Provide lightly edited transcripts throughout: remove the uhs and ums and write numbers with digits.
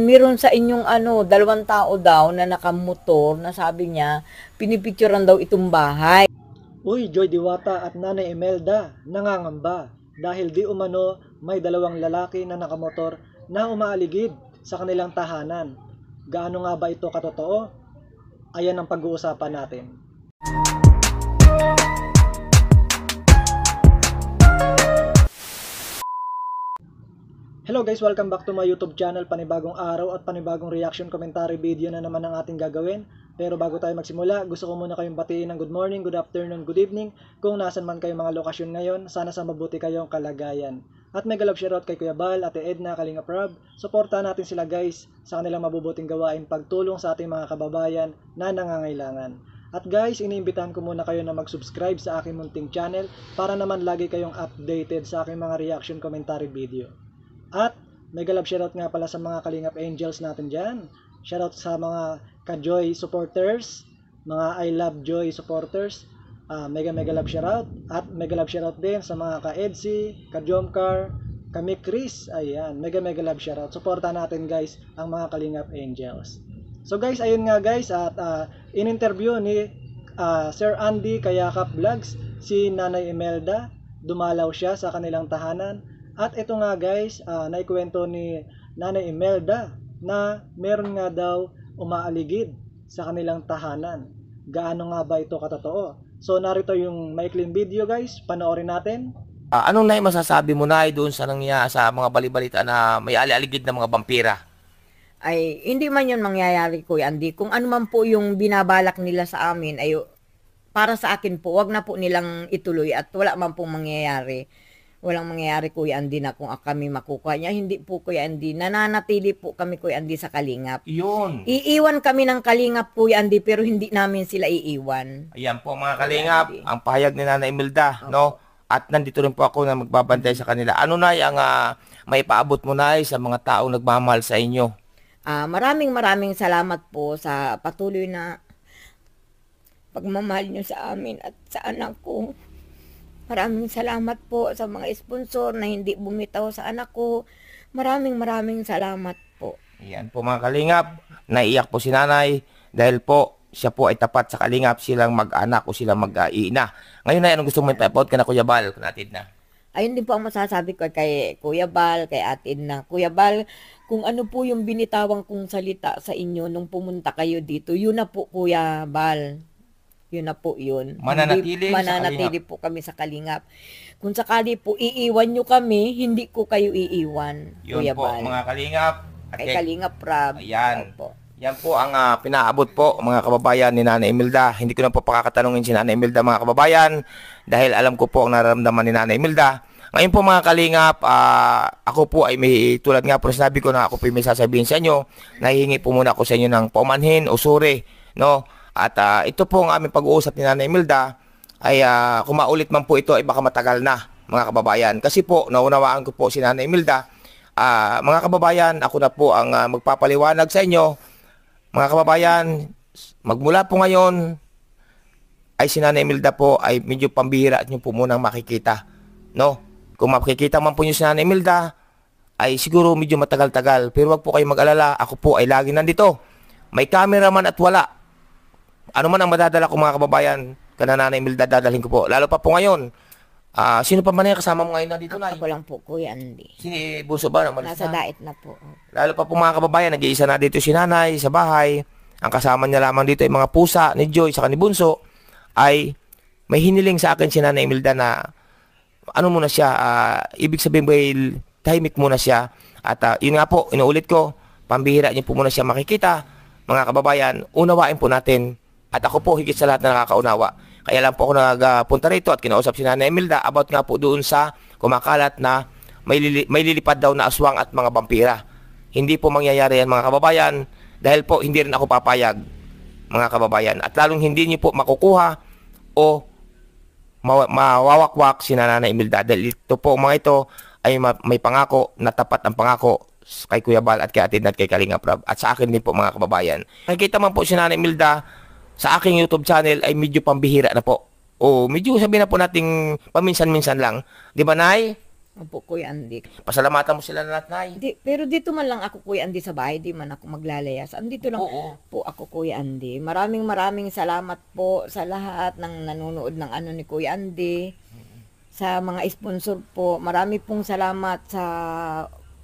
meron sa inyong dalawang tao daw na nakamotor na sabi niya, pinipicturean daw itong bahay. Uy, Joy Diwata at Nanay Imelda, nangangamba dahil di umano may dalawang lalaki na nakamotor na umaaligid sa kanilang tahanan. Gaano nga ba ito katotoo? Ayan ang pag-uusapan natin. Hello guys, welcome back to my YouTube channel. Panibagong araw at panibagong reaction commentary video na naman ang ating gagawin. Pero bago tayo magsimula, gusto ko muna kayong batiin ng good morning, good afternoon, good evening. Kung nasan man kayo mga lokasyon ngayon, sana sa mabuti kayong kalagayan. At mega love shoutout kay Kuya Bal, Ate Edna, Kalinga Prab. Suportahan natin sila guys sa kanilang mabubuting gawain pagtulong sa ating mga kababayan na nangangailangan. At guys, iniimbitahan ko muna kayo na mag-subscribe sa aking munting channel para naman lagi kayong updated sa aking mga reaction commentary video. At mega love shoutout nga pala sa mga Kalingap Angels natin dyan. Shoutout sa mga ka-Joy supporters, mga I Love Joy supporters. Mega love shoutout. At mega love shoutout din sa mga ka-Edsy, ka-Jomcar, kami Chris. Ayan, mega love shoutout. Suportahan natin guys ang mga Kalingap Angels. So guys, ayun nga guys, at in-interview ni Sir Andy Kayakap Vlogs si Nanay Imelda. Dumalaw siya sa kanilang tahanan. At ito nga guys, naikwento ni Nanay Imelda na meron nga daw umaaligid sa kanilang tahanan. Gaano nga ba ito katotoo? So narito yung maikling video guys, panoorin natin. Anong Nay masasabi mo Nay doon sa sa mga balibalita na may ali-aligid na mga vampira? Ay, hindi man yun mangyayari, Kuya Andy. Kung ano man po yung binabalak nila sa amin, ay para sa akin po, wag na po nilang ituloy at wala man pong mangyayari. Walang mangyayari, Kuya Andy, na kung kami makukuha niya. Hindi po, Kuya Andy. Nananatili po kami, Kuya Andy, sa Kalingap. Yun. Iiwan kami ng Kalingap, Kuya Andy, pero hindi namin sila iiwan. Ayan po mga Kalingap, ang pahayag ni Nanay Imelda, no? At nandito rin po ako na magbabantay sa kanila. Ano Nay ang may paabot mo Nay sa mga taong nagmamahal sa inyo? Maraming salamat po sa patuloy na pagmamahal niyo sa amin at sa anak ko. Maraming salamat po sa mga sponsor na hindi bumitaw sa anak ko. Maraming salamat po. Ayan po mga Kalingap, naiyak po si Nanay dahil po siya po ay tapat sa Kalingap, silang mag-anak o silang mag-iina. Ngayon Nay, anong gusto mo ipa-upload ka na Kuya Bal, kanatid na? Ayun din po ang masasabi ko kay Kuya Bal, kay Ate na Kuya Bal, kung ano po yung binitawang kong salita sa inyo nung pumunta kayo dito, yun na po Kuya Bal. Yun na po yun. Mananatili po kami sa Kalingap. Kung sakali po iiwan nyo kami, hindi ko kayo iiwan, yun Kuya po, Bal. mga Kalingap. Kay Kalingap Prab. Ayan. Po. Yan po ang pinaabot po mga kababayan ni Nanay Imelda. Hindi ko na po pakakatanungin si Nanay Imelda mga kababayan dahil alam ko po ang nararamdaman ni Nanay Imelda. Ngayon po mga Kalingap, ako po ay may tulad nga po sinabi ko na ako po may sasabihin sa inyo. Nahihingi po muna ako sa inyo ng paumanhin o suri, no? At ito po ang aming pag-uusap ni Nanay Imelda ay kung maulit man po ito ay baka matagal na mga kababayan. Kasi po naunawaan ko po si Nanay Imelda. Mga kababayan, ako na po ang magpapaliwanag sa inyo. Mga kababayan, magmula po ngayon ay si Nanay Imelda po ay medyo pambihira at nyo po munang makikita. No? Kung makikita man po nyo si Nanay Imelda ay siguro medyo matagal-tagal. Pero wag po kayo mag-alala, ako po ay lagi nandito. May camera man at wala. Ano man ang madadala ko mga kababayan, kana Nanay Imelda dadalhin ko po. Lalo pa po ngayon. Sino pa man yung kasama mo ngayon na dito Nay? Ako lang po, Kuya Andy. Si Bunso ba? Nasa dait na po. Lalo pa po mga kababayan, nag-iisa na dito si Nanay sa bahay. Ang kasama niya lamang dito ay mga pusa ni Joy sa ni Bunso. Ay may hiniling sa akin si Nanay Imelda na ano muna siya, ibig sabihin ba tahimik muna siya. At yun nga po, inuulit ko, pambihira niyo po muna siya makikita. Mga kababayan, unawain po natin. At ako po higit sa lahat na nakakaunawa. Kaya lang po ako nagpunta rito at kinausap si Nanay Imelda about nga po doon sa kumakalat na may lilipad daw na aswang at mga vampira. Hindi po mangyayari yan mga kababayan dahil po hindi rin ako papayag mga kababayan. At lalong hindi niyo po makukuha o mawawakwak si Nanay Imelda dahil ito po mga ito ay may pangako na tapat ang pangako kay Kuya Bal at kay Ate at kay Kalinga Prab at sa akin din po mga kababayan. Nakikita man po si Nanay Imelda sa aking YouTube channel ay medyo pambihira na po. O medyo sabihin na po nating paminsan-minsan lang. Di ba Nay? Opo, Kuya Andy. Pasalamatan mo sila na lahat, Nay. Pero dito man lang ako, Kuya Andy, sa bahay. Di man ako maglalayas. Andito lang Oo. po ako, Kuya Andy. Maraming salamat po sa lahat ng nanonood ng ano ni Kuya Andy. Sa mga sponsor po. Marami pong salamat sa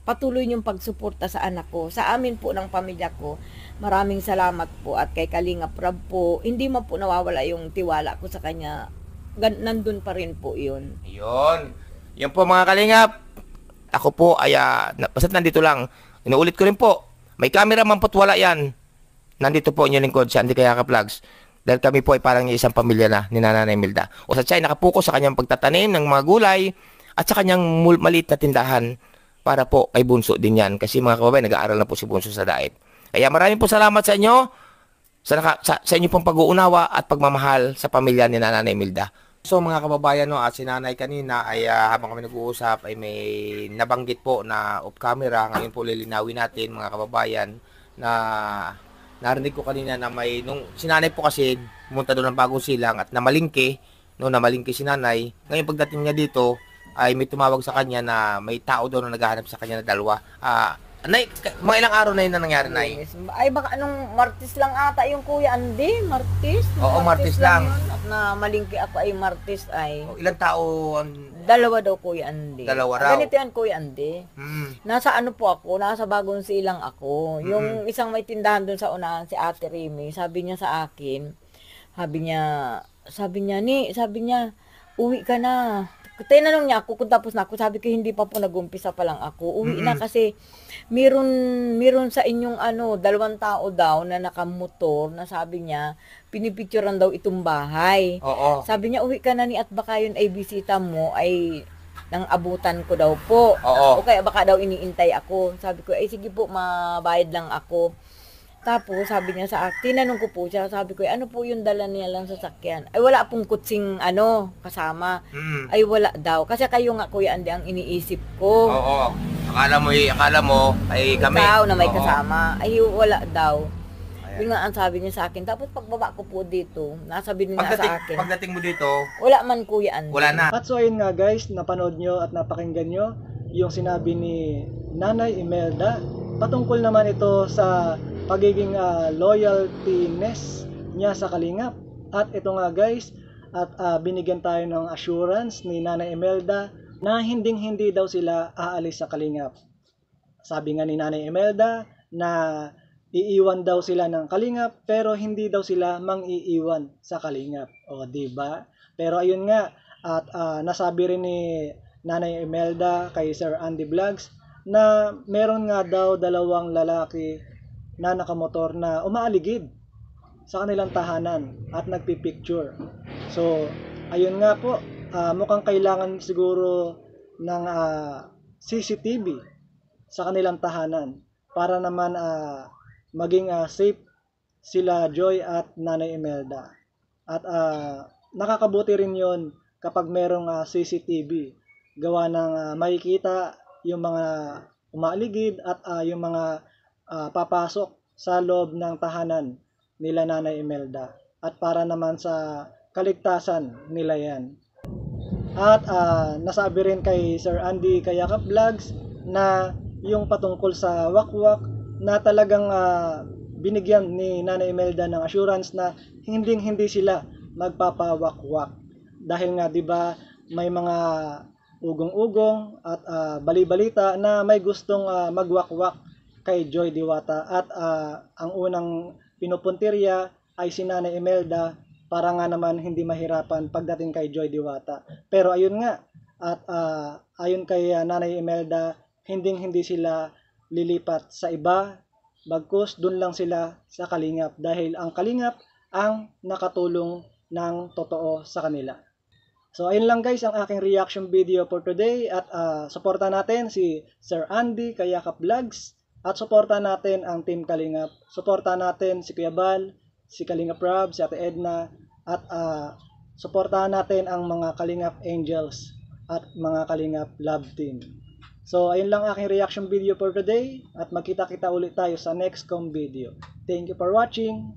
patuloy niyong pagsuporta sa anak ko. Sa amin po ng pamilya ko. Maraming salamat po. At kay Kalinga Prab po, hindi man po nawawala yung tiwala ko sa kanya. Nandun pa rin po yun. Yun. Yun po mga kalingap. Ako po ay, basta't nandito lang. Inuulit ko rin po. May camera man po't wala yan. Nandito po inyong lingkod, si Andy Kayakap Vlogs. Dahil kami po ay parang isang pamilya na ni Nanay Imelda. O sa tiyan, nakapokus sa kanyang pagtatanim ng mga gulay at sa kanyang maliit na tindahan para po kay Bunso din yan. Kasi mga kababayan, nag-aaral na po si Bunso sa daet. Kaya maraming po salamat sa inyo sa inyo pong pag-uunawa at pagmamahal sa pamilya ni Nanay Imelda. So mga kababayan, no, at si Nanay kanina ay habang kami nag-uusap ay may nabanggit po na off camera. Ngayon po lilinawin natin mga kababayan na narinig ko kanina na may nung si Nanay po kasi pumunta doon ng Bagong Silang at namalingki, no, namalingki si Nanay. Ngayon pagdating niya dito ay may tumawag sa kanya na may tao doon na naghahanap sa kanya na dalawa. Nay, mga ilang araw na yun na nangyari, Nay? Yes. Ay, baka anong Martes lang ata yung Kuya Andy? Martes? Oo, Martes lang. Yun. At na malingki ako ay Martes ay. Ilang tao ang... Dalawa daw, Kuya Andy. Dalawa raw. Ganito yan, Kuya Andy. Nasa ano po ako, nasa Bagong Silang ako. Yung isang may tindahan doon sa unahan, si Ate Remy, sabi niya sa akin, sabi niya, uwi ka na. Tinanong niya ako kung tapos na ako, sabi ko hindi pa po nag-umpisa pa lang ako. Uwi na kasi meron sa inyong dalawang tao daw na nakamotor na sabi niya, pinipicturean daw itong bahay. Oo. Sabi niya, uwi ka na ni at baka yun ay bisita mo ay nang abutan ko daw po. Oo. O kaya baka daw iniintay ako. Sabi ko, ay sige po, mabayad lang ako. Tapos, sabi niya sa akin, tinanong ko po siya, sabi ko, ano po yung dala niya lang sa sakyan? Ay, wala pong kutsing, kasama. Ay, wala daw. Kasi kayo nga, Kuya Andy, ang iniisip ko. Oo. Akala mo ay kami. Ikaw na may Oo. kasama. Ay, wala daw. Yun nga ang sabi niya sa akin. Tapos, pagbaba ko po dito, nasabi niya sa akin, Pagdating mo dito, wala man, Kuya Andy. wala na. At so ayun nga guys, napanood nyo at napakinggan nyo yung sinabi ni Nanay Imelda. Patungkol naman ito sa pagiging loyaltyness niya sa Kalingap. At ito nga guys, at binigyan tayo ng assurance ni Nanay Imelda na hindi daw sila aalis sa Kalingap. Sabi nga ni Nanay Imelda na iiwan daw sila ng Kalingap pero hindi daw sila mang-iiwan sa Kalingap. O diba? Pero ayun nga, at nasabi rin ni Nanay Imelda kay Sir Andy Vlogs na meron nga daw dalawang lalaki na nakamotor na umaaligid sa kanilang tahanan at nagpipicture. So, ayun nga po, mukhang kailangan siguro ng CCTV sa kanilang tahanan para naman maging safe sila Joy at Nanay Imelda. At nakakabuti rin yon kapag merong CCTV gawa ng makikita yung mga umaaligid at yung mga papasok sa loob ng tahanan nila Nanay Imelda at para naman sa kaligtasan nila yan. At nasabi rin kay Sir Andy Kayakap Vlogs na yung patungkol sa wakwak na talagang binigyan ni Nanay Imelda ng assurance na hindi sila magpapawakwak dahil nga 'di ba may mga ugong-ugong at bali-balita na may gustong magwakwak kay Joy Diwata at ang unang pinupuntirya ay si Nanay Imelda para nga naman hindi mahirapan pagdating kay Joy Diwata. Pero ayun nga, at ayon kay Nanay Imelda, hindi sila lilipat sa iba, bagkus dun lang sila sa Kalingap dahil ang Kalingap ang nakatulong ng totoo sa kanila. So ayun lang guys ang aking reaction video for today at suportahan natin si Sir Andy Kayakap Vlogs at suportahan natin ang Team Kalingap. Suportahan natin si Kuya Bal, si Kalingap Rob, si Ate Edna at suportahan natin ang mga Kalingap Angels at mga Kalingap Love Team. So ayun lang aking reaction video for today at magkita-kita ulit tayo sa next video. Thank you for watching.